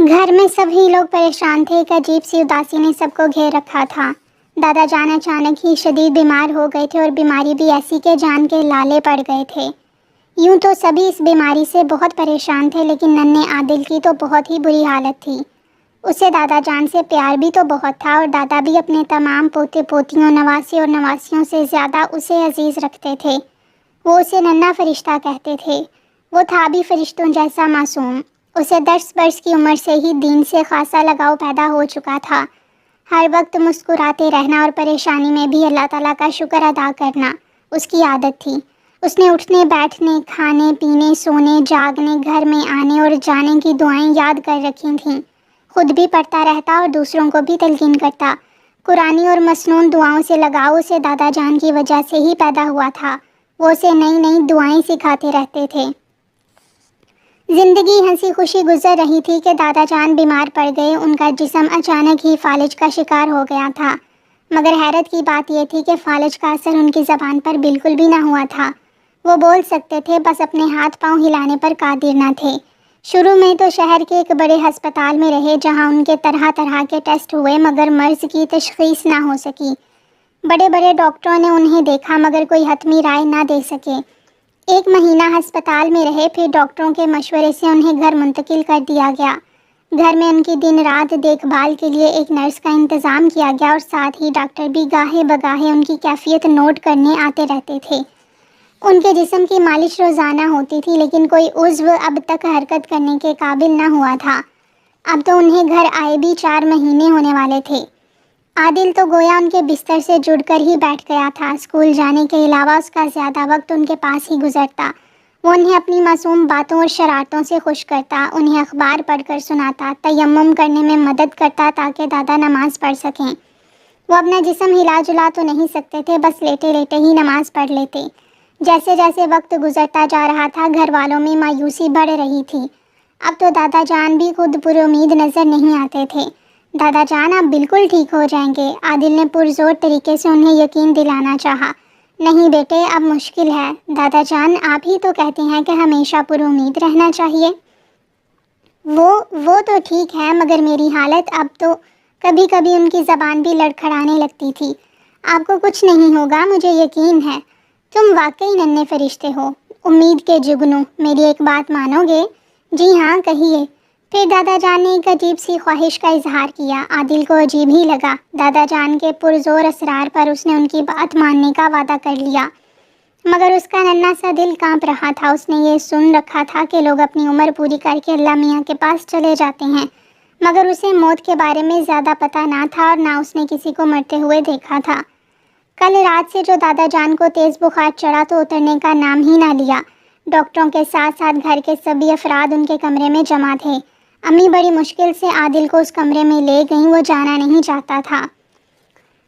گھر میں سبھی لوگ پریشان تھے۔ ایک عجیب سی اداسی نے سب کو گھیر رکھا تھا۔ دادا جان اچانک ہی شدید بیمار ہو گئے تھے اور بیماری بھی ایسی کہ جان کے لالے پڑ گئے تھے۔ یوں تو سبھی اس بیماری سے بہت پریشان تھے، لیکن ننھے عادل کی تو بہت ہی بری حالت تھی۔ اسے دادا جان سے پیار بھی تو بہت تھا، اور دادا بھی اپنے تمام پوتے پوتیوں، نواسے اور نواسیوں سے زیادہ اسے عزیز رکھتے تھے۔ وہ اسے ننھا فرشتہ کہتے تھے۔ وہ تھا بھی فرشتوں جیسا معصوم۔ اسے 10 برس کی عمر سے ہی دین سے خاصا لگاؤ پیدا ہو چکا تھا۔ ہر وقت مسکراتے رہنا اور پریشانی میں بھی اللہ تعالیٰ کا شکر ادا کرنا اس کی عادت تھی۔ اس نے اٹھنے بیٹھنے، کھانے پینے، سونے جاگنے، گھر میں آنے اور جانے کی دعائیں یاد کر رکھی تھیں۔ خود بھی پڑھتا رہتا اور دوسروں کو بھی تلقین کرتا۔ قرآنی اور مسنون دعاؤں سے لگاؤ اسے دادا جان کی وجہ سے ہی پیدا ہوا تھا۔ وہ اسے نئی نئی دعائیں سکھاتے رہتے تھے۔ زندگی ہنسی خوشی گزر رہی تھی کہ دادا جان بیمار پڑ گئے۔ ان کا جسم اچانک ہی فالج کا شکار ہو گیا تھا، مگر حیرت کی بات یہ تھی کہ فالج کا اثر ان کی زبان پر بالکل بھی نہ ہوا تھا۔ وہ بول سکتے تھے، بس اپنے ہاتھ پاؤں ہلانے پر قادر نہ تھے۔ شروع میں تو شہر کے ایک بڑے ہسپتال میں رہے، جہاں ان کے طرح طرح کے ٹیسٹ ہوئے، مگر مرض کی تشخیص نہ ہو سکی۔ بڑے بڑے ڈاکٹروں نے انہیں دیکھا، مگر کوئی حتمی رائے نہ دے سکے۔ 1 مہینہ ہسپتال میں رہے، پھر ڈاکٹروں کے مشورے سے انہیں گھر منتقل کر دیا گیا۔ گھر میں ان کی دن رات دیکھ بھال کے لیے ایک نرس کا انتظام کیا گیا، اور ساتھ ہی ڈاکٹر بھی گاہے بگاہے ان کی کیفیت نوٹ کرنے آتے رہتے تھے۔ ان کے جسم کی مالش روزانہ ہوتی تھی، لیکن کوئی عضو اب تک حرکت کرنے کے قابل نہ ہوا تھا۔ اب تو انہیں گھر آئے بھی 4 مہینے ہونے والے تھے۔ عادل تو گویا ان کے بستر سے جڑ کر ہی بیٹھ گیا تھا۔ اسکول جانے کے علاوہ اس کا زیادہ وقت ان کے پاس ہی گزرتا۔ وہ انہیں اپنی معصوم باتوں اور شرارتوں سے خوش کرتا، انہیں اخبار پڑھ کر سناتا، تیمم کرنے میں مدد کرتا تاکہ دادا نماز پڑھ سکیں۔ وہ اپنا جسم ہلا جلا تو نہیں سکتے تھے، بس لیٹے لیٹے ہی نماز پڑھ لیتے۔ جیسے جیسے وقت گزرتا جا رہا تھا، گھر والوں میں مایوسی بڑھ رہی تھی۔ اب تو دادا جان بھی خود پر امید نظر نہیں آتے تھے۔ دادا جان آپ بالکل ٹھیک ہو جائیں گے، عادل نے پرزور طریقے سے انہیں یقین دلانا چاہا۔ نہیں بیٹے، اب مشکل ہے۔ دادا جان آپ ہی تو کہتے ہیں کہ ہمیشہ پر امید رہنا چاہیے۔ وہ تو ٹھیک ہے، مگر میری حالت اب تو کبھی کبھی ان کی زبان بھی لڑکھڑانے لگتی تھی۔ آپ کو کچھ نہیں ہوگا، مجھے یقین ہے۔ تم واقعی ننھے فرشتے ہو، امید کے جگنو، میری ایک بات مانو گے؟ جی ہاں کہیے۔ پھر دادا جان نے ایک عجیب سی خواہش کا اظہار کیا۔ عادل کو عجیب ہی لگا۔ دادا جان کے پرزور اصرار پر اس نے ان کی بات ماننے کا وعدہ کر لیا، مگر اس کا ننھا سا دل کانپ رہا تھا۔ اس نے یہ سن رکھا تھا کہ لوگ اپنی عمر پوری کر کے اللہ میاں کے پاس چلے جاتے ہیں، مگر اسے موت کے بارے میں زیادہ پتہ نہ تھا، اور نہ اس نے کسی کو مرتے ہوئے دیکھا تھا۔ کل رات سے جو دادا جان کو تیز بخار چڑھا تو اترنے کا نام ہی نہ لیا۔ ڈاکٹروں کے ساتھ ساتھ گھر کے سبھی افراد ان کے کمرے میں جمع تھے۔ امی بڑی مشکل سے عادل کو اس کمرے میں لے گئیں، وہ جانا نہیں چاہتا تھا،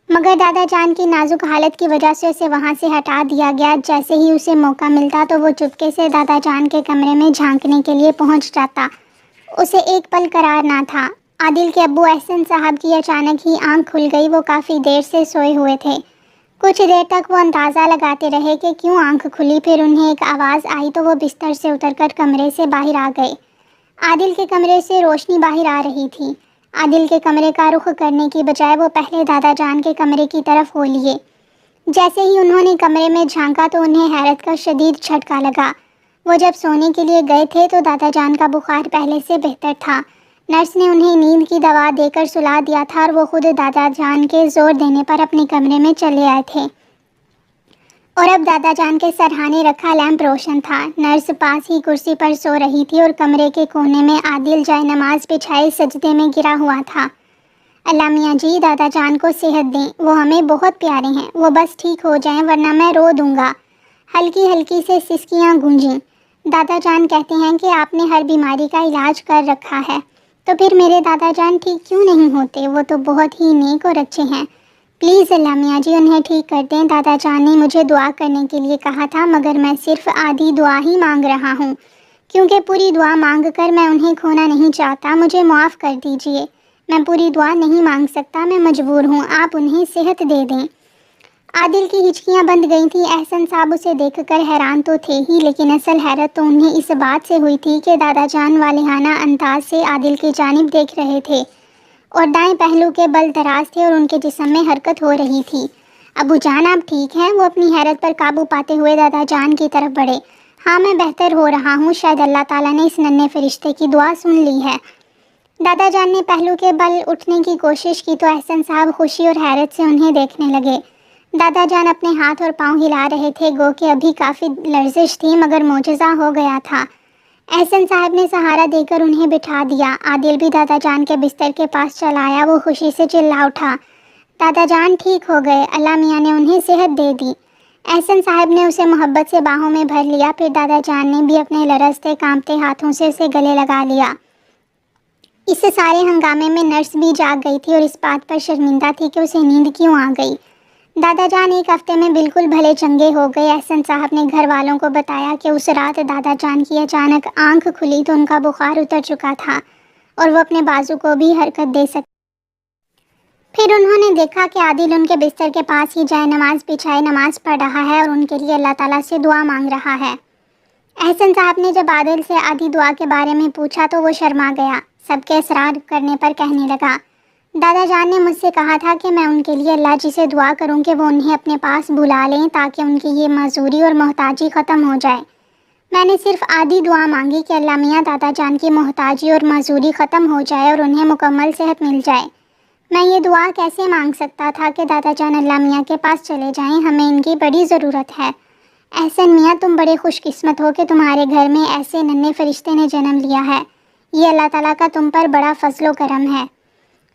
مگر دادا جان کی نازک حالت کی وجہ سے اسے وہاں سے ہٹا دیا گیا۔ جیسے ہی اسے موقع ملتا تو وہ چپکے سے دادا جان کے کمرے میں جھانکنے کے لیے پہنچ جاتا۔ اسے ایک پل قرار نہ تھا۔ عادل کے ابو احسن صاحب کی اچانک ہی آنکھ کھل گئی۔ وہ کافی دیر سے سوئے ہوئے تھے۔ کچھ دیر تک وہ اندازہ لگاتے رہے کہ کیوں آنکھ کھلی، پھر انہیں ایک آواز آئی تو وہ بستر سے اتر کر کمرے سے باہر آ گئے۔ عادل کے کمرے سے روشنی باہر آ رہی تھی۔ عادل کے کمرے کا رخ کرنے کی بجائے وہ پہلے دادا جان کے کمرے کی طرف ہو لیے۔ جیسے ہی انہوں نے کمرے میں جھانکا تو انہیں حیرت کا شدید جھٹکا لگا۔ وہ جب سونے کے لیے گئے تھے تو دادا جان کا بخار پہلے سے بہتر تھا۔ نرس نے انہیں نیند کی دوا دے کر سلا دیا تھا، اور وہ خود دادا جان کے زور دینے پر اپنے کمرے میں چلے آئے تھے، اور اب دادا جان کے سرہانے رکھا لیمپ روشن تھا۔ نرس پاس ہی کرسی پر سو رہی تھی، اور کمرے کے کونے میں عادل جائے نماز بچھائے سجدے میں گرا ہوا تھا۔ اللہ میاں جی دادا جان کو صحت دیں، وہ ہمیں بہت پیارے ہیں، وہ بس ٹھیک ہو جائیں ورنہ میں رو دوں گا۔ ہلکی ہلکی سے سسکیاں گونجیں۔ دادا جان کہتے ہیں کہ آپ نے ہر بیماری کا علاج کر رکھا ہے، تو پھر میرے دادا جان ٹھیک کیوں نہیں ہوتے؟ وہ تو بہت ہی نیک اور اچھے ہیں، پلیز اللہ میاں جی انہیں ٹھیک کر دیں۔ دادا جان نے مجھے دعا کرنے کے لیے کہا تھا، مگر میں صرف آدھی دعا ہی مانگ رہا ہوں، کیونکہ پوری دعا مانگ کر میں انہیں کھونا نہیں چاہتا۔ مجھے معاف کر دیجئے، میں پوری دعا نہیں مانگ سکتا، میں مجبور ہوں، آپ انہیں صحت دے دیں۔ عادل کی ہچکیاں بند گئی تھیں۔ احسن صاحب اسے دیکھ کر حیران تو تھے ہی، لیکن اصل حیرت تو انہیں اس بات سے ہوئی تھی کہ دادا جان والہانہ انداز سے عادل کی جانب دیکھ رہے تھے اور دائیں پہلو کے بل دراز تھے اور ان کے جسم میں حرکت ہو رہی تھی۔ ابو جان آپ ٹھیک ہیں؟ وہ اپنی حیرت پر قابو پاتے ہوئے دادا جان کی طرف بڑھے۔ ہاں میں بہتر ہو رہا ہوں، شاید اللہ تعالیٰ نے اس ننھے فرشتے کی دعا سن لی ہے۔ دادا جان نے پہلو کے بل اٹھنے کی کوشش کی تو احسن صاحب خوشی اور حیرت سے انہیں دیکھنے لگے۔ دادا جان اپنے ہاتھ اور پاؤں ہلا رہے تھے، گو کہ ابھی کافی لرزش تھی مگر معجزہ ہو گیا تھا۔ احسن صاحب نے سہارا دے کر انہیں بٹھا دیا۔ عادل بھی دادا جان کے بستر کے پاس چل آیا۔ وہ خوشی سے چلا اٹھا، دادا جان ٹھیک ہو گئے، اللہ میاں نے انہیں صحت دے دی۔ احسن صاحب نے اسے محبت سے باہوں میں بھر لیا، پھر دادا جان نے بھی اپنے لرزتے کانپتے ہاتھوں سے اسے گلے لگا لیا۔ اس سارے ہنگامے میں نرس بھی جاگ گئی تھی اور اس بات پر شرمندہ تھی کہ اسے نیند کیوں آ گئی۔ دادا جان ایک ہفتے میں بالکل بھلے چنگے ہو گئے۔ احسن صاحب نے گھر والوں کو بتایا کہ اس رات دادا جان کی اچانک آنکھ کھلی تو ان کا بخار اتر چکا تھا اور وہ اپنے بازو کو بھی حرکت دے سکتے۔ پھر انہوں نے دیکھا کہ عادل ان کے بستر کے پاس ہی جائے نماز بچھائے نماز پڑھ رہا ہے اور ان کے لیے اللہ تعالیٰ سے دعا مانگ رہا ہے۔ احسن صاحب نے جب عادل سے آدھی دعا کے بارے میں پوچھا تو وہ شرما گیا۔ سب کے اصرار کرنے پر کہنے لگا، دادا جان نے مجھ سے کہا تھا کہ میں ان کے لیے اللہ جی سے دعا کروں کہ وہ انہیں اپنے پاس بلا لیں تاکہ ان کی یہ معذوری اور محتاجی ختم ہو جائے۔ میں نے صرف آدھی دعا مانگی کہ اللہ میاں دادا جان کی محتاجی اور معذوری ختم ہو جائے اور انہیں مکمل صحت مل جائے۔ میں یہ دعا کیسے مانگ سکتا تھا کہ دادا جان اللہ میاں کے پاس چلے جائیں، ہمیں ان کی بڑی ضرورت ہے۔ احسن میاں تم بڑے خوش قسمت ہو کہ تمہارے گھر میں ایسے ننھے فرشتے نے جنم لیا ہے، یہ اللہ تعالیٰ کا تم پر بڑا فضل و کرم ہے۔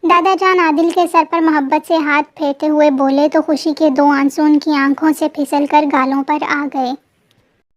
دادا جان عادل کے سر پر محبت سے ہاتھ پھیرتے ہوئے بولے تو خوشی کے دو آنسو ان کی آنکھوں سے پھسل کر گالوں پر آ گئے۔